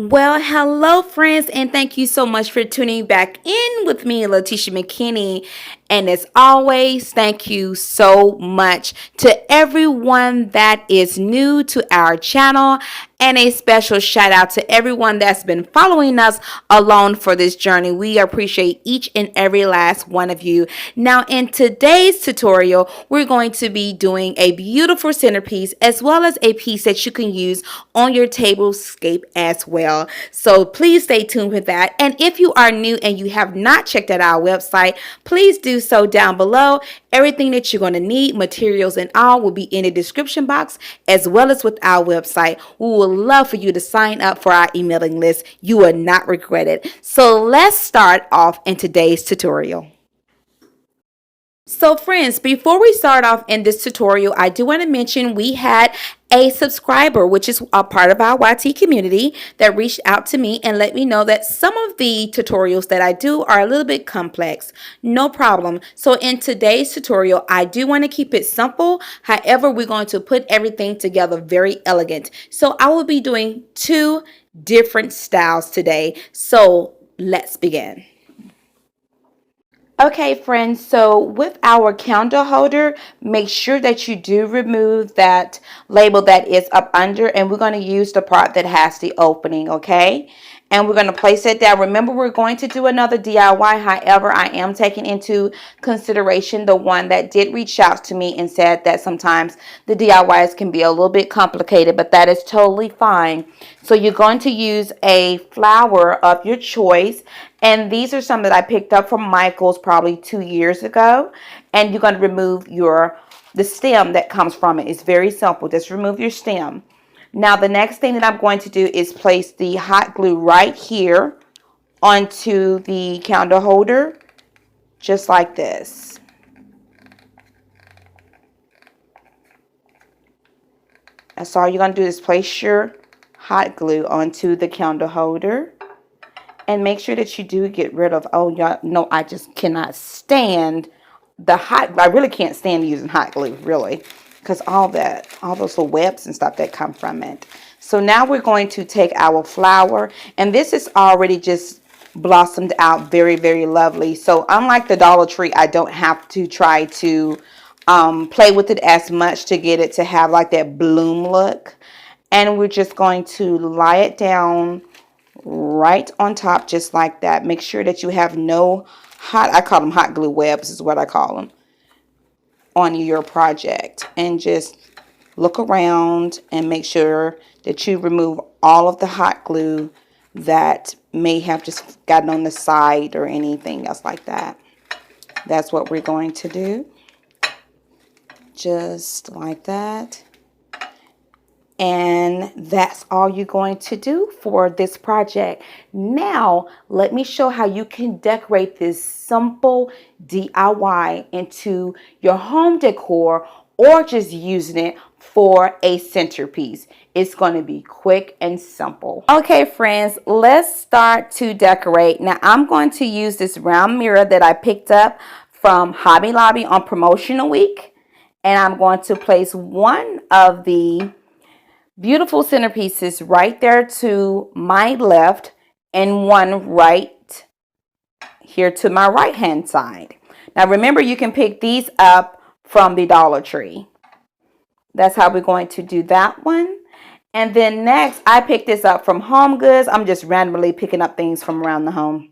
Well, hello, friends, and thank you so much for tuning back in with me, Letitia McKinney. And as always, thank you so much to everyone that is new to our channel, and a special shout out to everyone that's been following us along for this journey. We appreciate each and every last one of you. Now, in today's tutorial, we're going to be doing a beautiful centerpiece as well as a piece that you can use on your tablescape as well. So please stay tuned with that. And if you are new and you have not checked out our website, please do so down below. Everything that you're going to need, materials and all, will be in the description box as well as with our website. We would love for you to sign up for our emailing list. You will not regret it. So let's start off in today's tutorial. So friends, before we start off in this tutorial, I do want to mention we had a subscriber, which is a part of our YT community, that reached out to me and let me know that some of the tutorials that I do are a little bit complex. No problem. So in today's tutorial, I do want to keep it simple. However, we're going to put everything together very elegant. So I will be doing two different styles today. So let's begin. Okay, friends, so with our candle holder, make sure that you do remove that label that is up under, and we're going to use the part that has the opening, okay? And we're going to place it down. Remember, we're going to do another DIY. However, I am taking into consideration the one that did reach out to me and said that sometimes the DIYs can be a little bit complicated, but that is totally fine. So you're going to use a flower of your choice. And these are some that I picked up from Michael's probably 2 years ago. And you're going to remove the stem that comes from it. It's very simple. Just remove your stem. Now, the next thing that I'm going to do is place the hot glue right here onto the candle holder, just like this. That's all you're going to do is place your hot glue onto the candle holder. And make sure that you do get rid of, oh, y'all know I just cannot stand the hot, I really can't stand using hot glue, really. Because all those little webs and stuff that come from it. So now we're going to take our flower, and this is already just blossomed out very, very lovely. So unlike the Dollar Tree, I don't have to try to play with it as much to get it to have like that bloom look. And we're just going to lie it down right on top, just like that. Make sure that you have no I call them hot glue webs is what I call them, on your project. And just look around and make sure that you remove all of the hot glue that may have just gotten on the side or anything else like that. That's what we're going to do. Just like that. And that's all you're going to do for this project. Now, let me show how you can decorate this simple DIY into your home decor, or just using it for a centerpiece. It's going to be quick and simple. Okay, friends, let's start to decorate. Now, I'm going to use this round mirror that I picked up from Hobby Lobby on promotional week. And I'm going to place one of the beautiful centerpieces right there to my left and one right here to my right hand side. Now remember, you can pick these up from the Dollar Tree. That's how we're going to do that one. And then next, I picked this up from HomeGoods. I'm just randomly picking up things from around the home.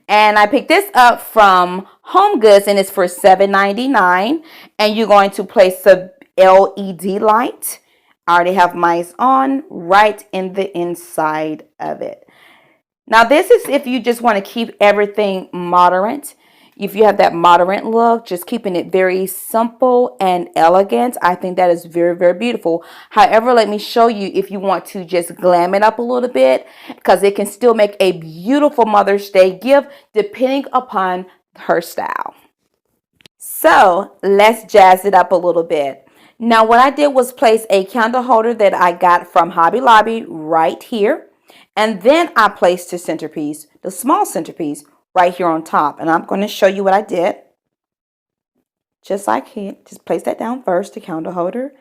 And I picked this up from HomeGoods, and it's for $7.99. And you're going to place a LED light. I already have mine on right in the inside of it. Now this is if you just want to keep everything moderate. If you have that moderate look, just keeping it very simple and elegant. I think that is very, very beautiful. However, let me show you if you want to just glam it up a little bit, because it can still make a beautiful Mother's Day gift depending upon her style. So let's jazz it up a little bit. Now what I did was place a candle holder that I got from Hobby Lobby right here. And then I placed the centerpiece, the small centerpiece, right here on top. And I'm going to show you what I did. Just like here. Just place that down first, the candle holder.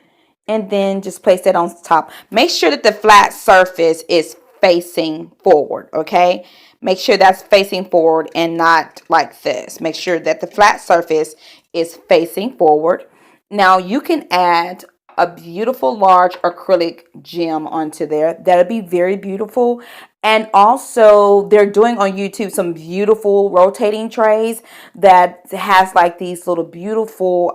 And then just place that on top. Make sure that the flat surface is facing forward, okay? Make sure that's facing forward and not like this. Make sure that the flat surface is facing forward. Now you can add a beautiful large acrylic gem onto there. That'll be very beautiful. And also they're doing on YouTube some beautiful rotating trays that has like these little beautiful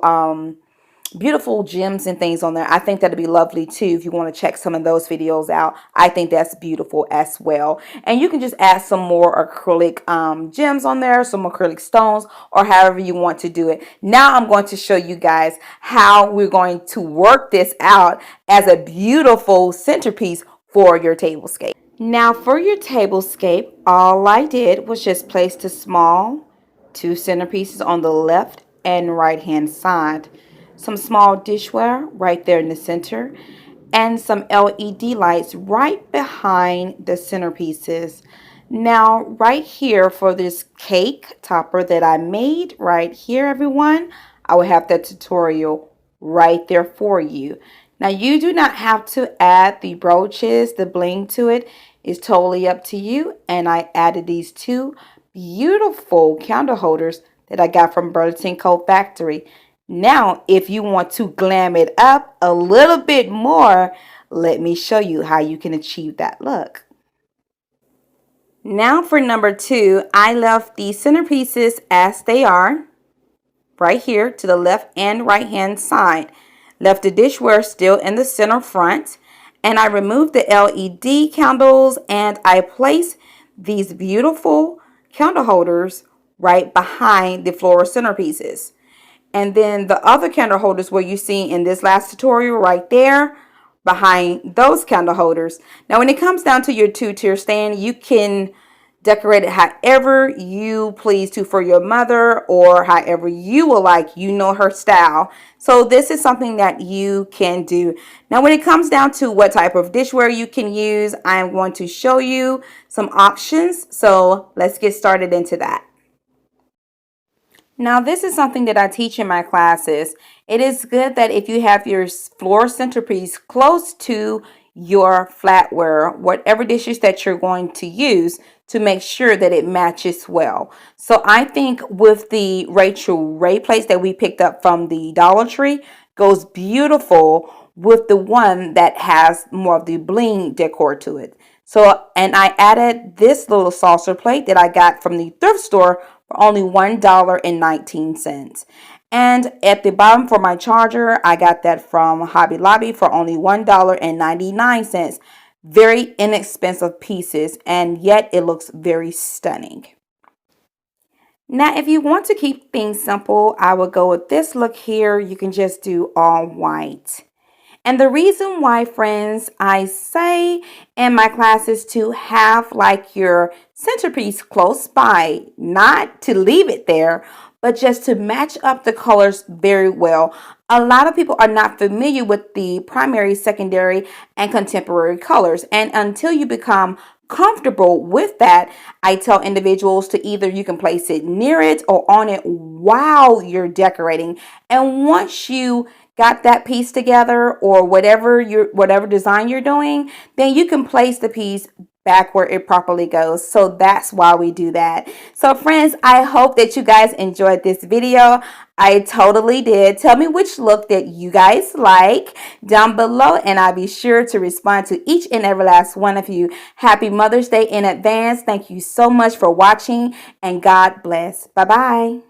gems and things on there. I think that'd be lovely too if you want to check some of those videos out. I think that's beautiful as well. And you can just add some more acrylic gems on there, some acrylic stones, or however you want to do it. Now I'm going to show you guys how we're going to work this out as a beautiful centerpiece for your tablescape. Now for your tablescape, all I did was just place the small 2 centerpieces on the left and right hand side. Some small dishware right there in the center, and some LED lights right behind the centerpieces. Now right here for this cake topper that I made right here, everyone, I will have that tutorial right there for you. Now you do not have to add the brooches, the bling to it. It's totally up to you. And I added these 2 beautiful candle holders that I got from Burlington Factory. Now, if you want to glam it up a little bit more, let me show you how you can achieve that look. Now for number 2, I left the centerpieces as they are, right here to the left and right hand side. Left the dishware still in the center front, and I removed the LED candles and I placed these beautiful candle holders right behind the floral centerpieces. And then the other candle holders where you see in this last tutorial right there behind those candle holders. Now when it comes down to your 2-tier stand, you can decorate it however you please to for your mother, or however you will like. You know her style. So this is something that you can do. Now when it comes down to what type of dishware you can use, I am going to show you some options. So let's get started into that. Now this is something that I teach in my classes. It is good that if you have your floor centerpiece close to your flatware, whatever dishes that you're going to use, to make sure that it matches well. So I think with the Rachel Ray plates that we picked up from the Dollar Tree, goes beautiful with the one that has more of the bling decor to it. So, and I added this little saucer plate that I got from the thrift store for only $1.19. And at the bottom for my charger, I got that from Hobby Lobby for only $1.99. Very inexpensive pieces, and yet it looks very stunning. Now, if you want to keep things simple, I would go with this look here. You can just do all white. And the reason why, friends, I say in my classes to have like your centerpiece close by, not to leave it there, but just to match up the colors very well. A lot of people are not familiar with the primary, secondary, and contemporary colors. And until you become comfortable with that, I tell individuals to either you can place it near it or on it while you're decorating. And once you got that piece together, or whatever design you're doing, then you can place the piece back where it properly goes. So that's why we do that. So friends, I hope that you guys enjoyed this video. I totally did. Tell me which look that you guys like down below, and I'll be sure to respond to each and every last one of you. Happy Mother's Day in advance. Thank you so much for watching, and God bless. Bye-bye.